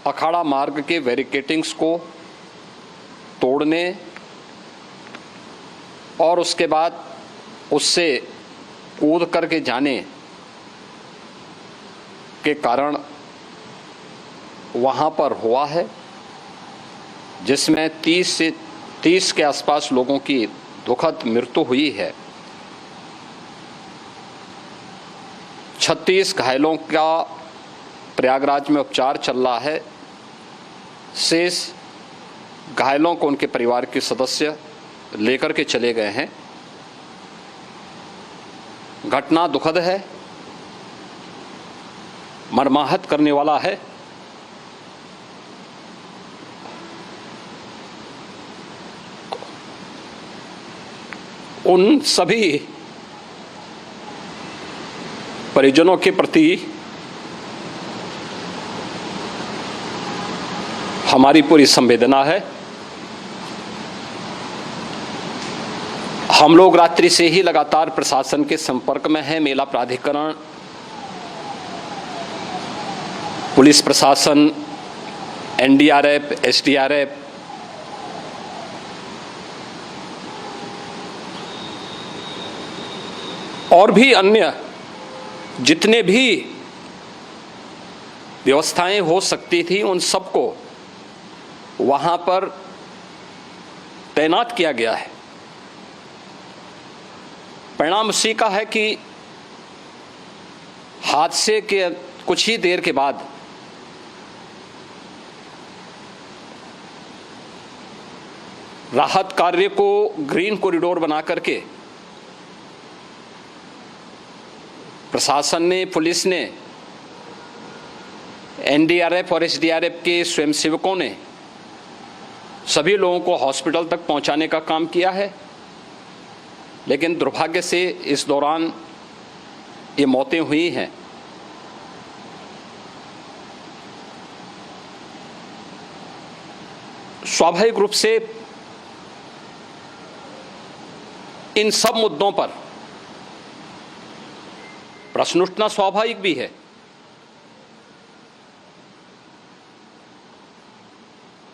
अखाड़ा मार्ग के बैरिकेटिंग्स को तोड़ने और उसके बाद उससे कूद करके जाने के कारण वहाँ पर हुआ है, जिसमें 30 के आसपास लोगों की दुखद मृत्यु हुई है। 36 घायलों का प्रयागराज में उपचार चल रहा है। शेष घायलों को उनके परिवार के सदस्य लेकर के चले गए हैं। घटना दुखद है, मर्माहत करने वाला है। उन सभी परिजनों के प्रति हमारी पूरी संवेदना है। हम लोग रात्रि से ही लगातार प्रशासन के संपर्क में हैं। मेला प्राधिकरण, पुलिस प्रशासन, एनडीआरएफ, एसडीआरएफ, और भी अन्य जितने भी व्यवस्थाएं हो सकती थी उन सबको वहां पर तैनात किया गया है। परिणाम उसी का है कि हादसे के कुछ ही देर के बाद राहत कार्य को ग्रीन कॉरिडोर बना करके प्रशासन ने, पुलिस ने, एनडीआरएफ और एसडीआरएफ के स्वयंसेवकों ने सभी लोगों को हॉस्पिटल तक पहुंचाने का काम किया है। लेकिन दुर्भाग्य से इस दौरान ये मौतें हुई हैं। स्वाभाविक रूप से इन सब मुद्दों पर प्रश्न उठना स्वाभाविक भी है।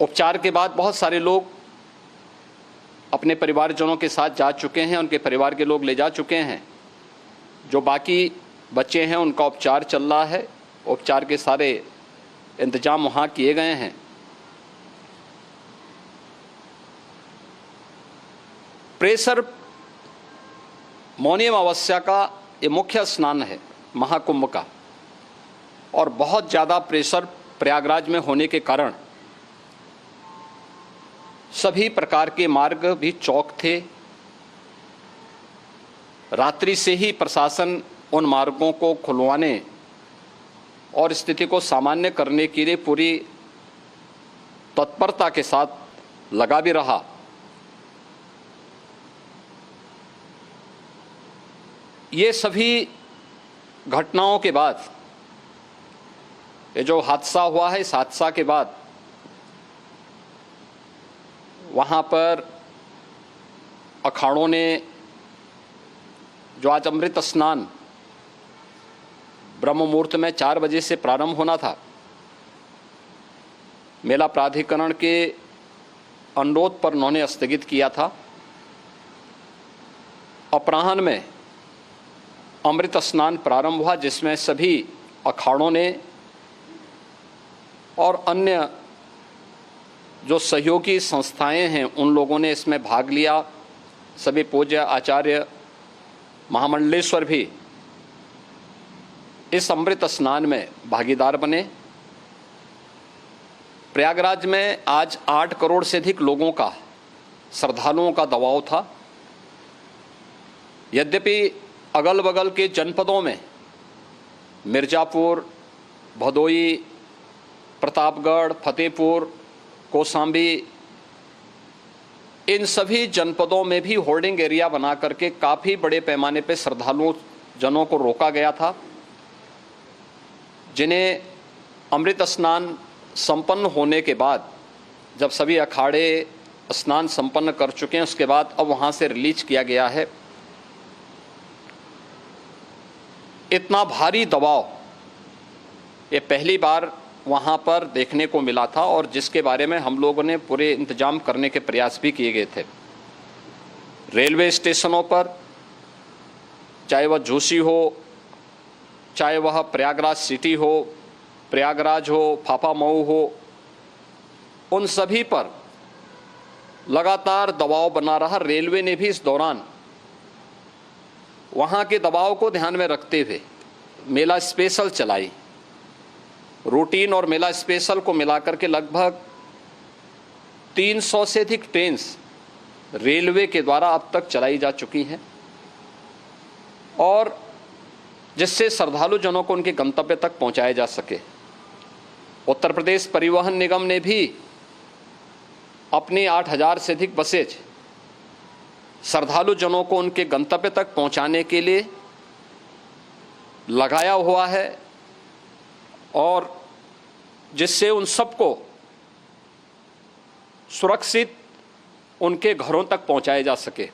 उपचार के बाद बहुत सारे लोग अपने परिवारजनों के साथ जा चुके हैं, उनके परिवार के लोग ले जा चुके हैं। जो बाकी बच्चे हैं उनका उपचार चल रहा है। उपचार के सारे इंतजाम वहाँ किए गए हैं। प्रेशर मौनी अमावस्या का ये मुख्य स्नान है महाकुंभ का, और बहुत ज़्यादा प्रेशर प्रयागराज में होने के कारण सभी प्रकार के मार्ग भी चौक थे। रात्रि से ही प्रशासन उन मार्गों को खुलवाने और स्थिति को सामान्य करने के लिए पूरी तत्परता के साथ लगा भी रहा। ये सभी घटनाओं के बाद, ये जो हादसा हुआ है, इस हादसा के बाद वहाँ पर अखाड़ों ने जो आज अमृत स्नान ब्रह्म मुहूर्त में 4 बजे से प्रारंभ होना था, मेला प्राधिकरण के अनुरोध पर उन्होंने स्थगित किया था। अपराह्न में अमृत स्नान प्रारंभ हुआ, जिसमें सभी अखाड़ों ने और अन्य जो सहयोगी संस्थाएं हैं उन लोगों ने इसमें भाग लिया। सभी पूज्य आचार्य महामंडलेश्वर भी इस अमृत स्नान में भागीदार बने। प्रयागराज में आज 8 करोड़ से अधिक लोगों का, श्रद्धालुओं का दबाव था। यद्यपि अगल बगल के जनपदों में मिर्जापुर, भदोई, प्रतापगढ़, फतेहपुर, कौशाम्बी, इन सभी जनपदों में भी होल्डिंग एरिया बना करके काफ़ी बड़े पैमाने पर श्रद्धालुओं जनों को रोका गया था, जिन्हें अमृत स्नान संपन्न होने के बाद, जब सभी अखाड़े स्नान संपन्न कर चुके हैं, उसके बाद अब वहाँ से रिलीज किया गया है। इतना भारी दबाव ये पहली बार वहाँ पर देखने को मिला था और जिसके बारे में हम लोगों ने पूरे इंतजाम करने के प्रयास भी किए गए थे। रेलवे स्टेशनों पर, चाहे वह जोशी हो, चाहे वह प्रयागराज सिटी हो, प्रयागराज हो, फाफा मऊ हो, उन सभी पर लगातार दबाव बना रहा। रेलवे ने भी इस दौरान वहाँ के दबाव को ध्यान में रखते हुए मेला स्पेशल चलाई। रूटीन और मेला स्पेशल को मिलाकर के लगभग 300 से अधिक ट्रेन रेलवे के द्वारा अब तक चलाई जा चुकी हैं और जिससे श्रद्धालु जनों को उनके गंतव्य तक पहुंचाया जा सके। उत्तर प्रदेश परिवहन निगम ने भी अपनी 8000 से अधिक बसेज श्रद्धालु जनों को उनके गंतव्य तक पहुंचाने के लिए लगाया हुआ है और जिससे उन सबको सुरक्षित उनके घरों तक पहुंचाया जा सके।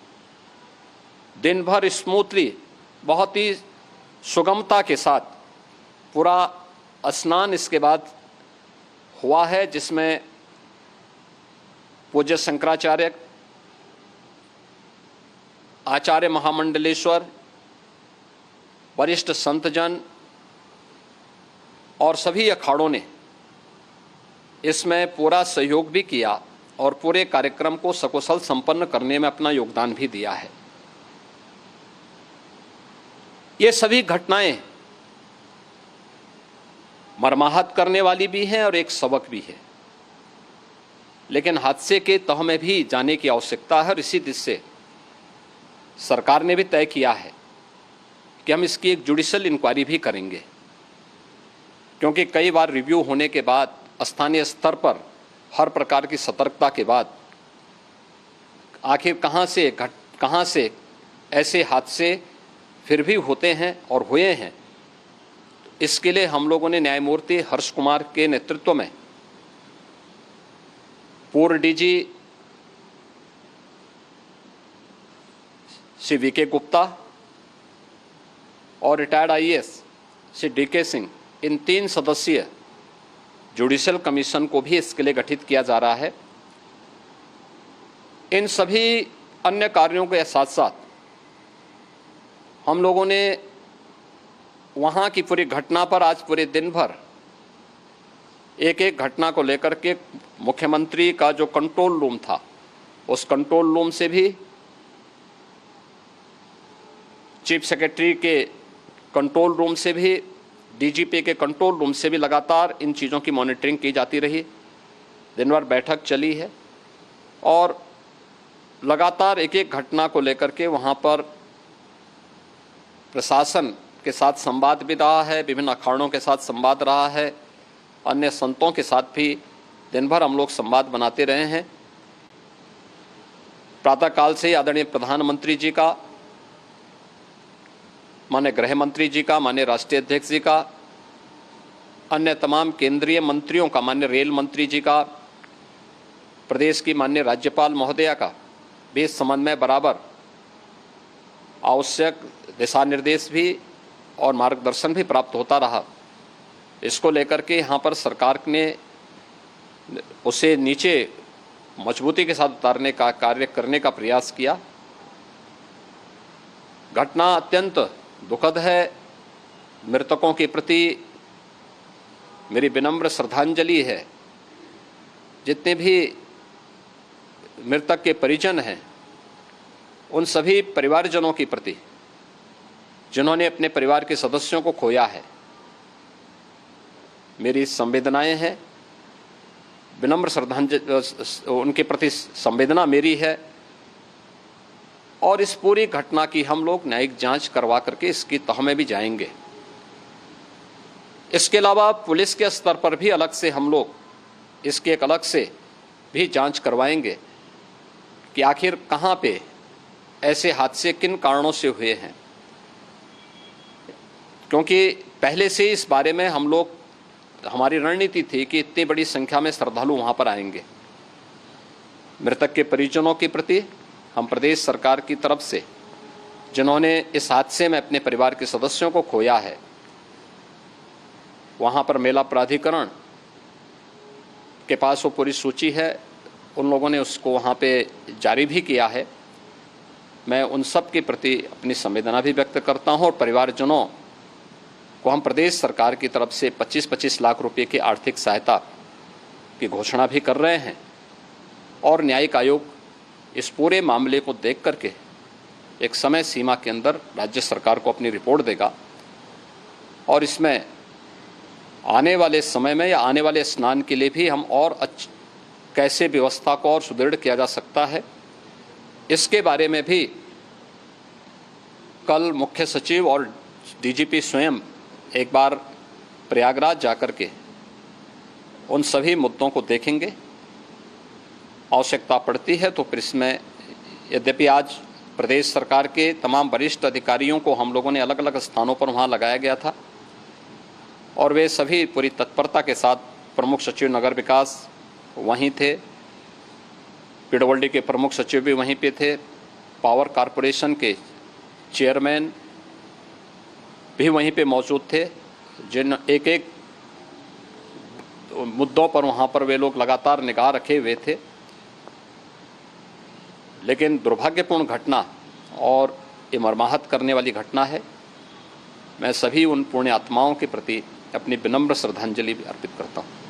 दिन भर स्मूथली, बहुत ही सुगमता के साथ पूरा स्नान इसके बाद हुआ है, जिसमें पूज्य शंकराचार्य, आचार्य महामंडलेश्वर, वरिष्ठ संतजन और सभी अखाड़ों ने इसमें पूरा सहयोग भी किया और पूरे कार्यक्रम को सकुशल संपन्न करने में अपना योगदान भी दिया है। ये सभी घटनाएं मर्माहत करने वाली भी हैं और एक सबक भी है, लेकिन हादसे के तह में भी जाने की आवश्यकता है और इसी दिशा से सरकार ने भी तय किया है कि हम इसकी एक जुडिशियल इंक्वायरी भी करेंगे, क्योंकि कई बार रिव्यू होने के बाद स्थानीय स्तर पर हर प्रकार की सतर्कता के बाद आखिर कहाँ से ऐसे हादसे फिर भी होते हैं और हुए हैं। इसके लिए हम लोगों ने न्यायमूर्ति हर्ष कुमार के नेतृत्व में पूर्व डीजी श्री वीके गुप्ता और retired IAS Shri DK Singh, इन 3 सदस्यीय जुडिशियल कमीशन को भी इसके लिए गठित किया जा रहा है। इन सभी अन्य कार्यों के साथ साथ हम लोगों ने वहाँ की पूरी घटना पर आज पूरे दिन भर एक एक घटना को लेकर के मुख्यमंत्री का जो कंट्रोल रूम था, उस कंट्रोल रूम से भी, चीफ सेक्रेटरी के कंट्रोल रूम से भी, डीजीपी के कंट्रोल रूम से भी लगातार इन चीज़ों की मॉनिटरिंग की जाती रही। दिन भर बैठक चली है और लगातार एक एक घटना को लेकर के वहाँ पर प्रशासन के साथ संवाद भी रहा है, विभिन्न अखाड़ों के साथ संवाद रहा है, अन्य संतों के साथ भी दिन भर हम लोग संवाद बनाते रहे हैं। प्रातःकाल से ही आदरणीय प्रधानमंत्री जी का, माननीय गृह मंत्री जी का, माननीय राष्ट्रीय अध्यक्ष जी का, अन्य तमाम केंद्रीय मंत्रियों का, माननीय रेल मंत्री जी का, प्रदेश की माननीय राज्यपाल महोदया का भी इस संबंध में बराबर आवश्यक दिशा निर्देश भी और मार्गदर्शन भी प्राप्त होता रहा। इसको लेकर के यहाँ पर सरकार ने उसे नीचे मजबूती के साथ उतारने का कार्य करने का प्रयास किया। घटना अत्यंत दुखद है। मृतकों के प्रति मेरी विनम्र श्रद्धांजलि है। जितने भी मृतक के परिजन हैं, उन सभी परिवारजनों के प्रति जिन्होंने अपने परिवार के सदस्यों को खोया है, मेरी संवेदनाएं हैं। विनम्र श्रद्धांजलि उनके प्रति संवेदना मेरी है और इस पूरी घटना की हम लोग न्यायिक जांच करवा करके इसकी तह में भी जाएंगे। इसके अलावा पुलिस के स्तर पर भी अलग से हम लोग इसके एक अलग से भी जांच करवाएंगे कि आखिर कहाँ पे ऐसे हादसे किन कारणों से हुए हैं, क्योंकि पहले से इस बारे में हम लोग, हमारी रणनीति थी कि इतनी बड़ी संख्या में श्रद्धालु वहाँ पर आएंगे। मृतक के परिजनों के प्रति हम प्रदेश सरकार की तरफ से, जिन्होंने इस हादसे में अपने परिवार के सदस्यों को खोया है, वहाँ पर मेला प्राधिकरण के पास वो पूरी सूची है, उन लोगों ने उसको वहाँ पे जारी भी किया है। मैं उन सब के प्रति अपनी संवेदना भी व्यक्त करता हूँ और परिवारजनों को हम प्रदेश सरकार की तरफ से 25-25 लाख रुपए की आर्थिक सहायता की घोषणा भी कर रहे हैं और न्यायिक आयोग इस पूरे मामले को देख करके एक समय सीमा के अंदर राज्य सरकार को अपनी रिपोर्ट देगा और इसमें आने वाले समय में या आने वाले स्नान के लिए भी हम और कैसे व्यवस्था को और सुदृढ़ किया जा सकता है, इसके बारे में भी कल मुख्य सचिव और डीजीपी स्वयं एक बार प्रयागराज जाकर के उन सभी मुद्दों को देखेंगे। आवश्यकता पड़ती है तो फिर इसमें, यद्यपि आज प्रदेश सरकार के तमाम वरिष्ठ अधिकारियों को हम लोगों ने अलग अलग स्थानों पर वहाँ लगाया गया था और वे सभी पूरी तत्परता के साथ, प्रमुख सचिव नगर विकास वहीं थे, पीडब्ल्यूडी के प्रमुख सचिव भी वहीं पे थे, पावर कॉरपोरेशन के चेयरमैन भी वहीं पे मौजूद थे, जिन एक एक मुद्दों पर वहाँ पर वे लोग लगातार निगाह रखे हुए थे। लेकिन दुर्भाग्यपूर्ण घटना और ये मर्माहत करने वाली घटना है। मैं सभी उन पुण्य आत्माओं के प्रति अपनी विनम्र श्रद्धांजलि अर्पित करता हूँ।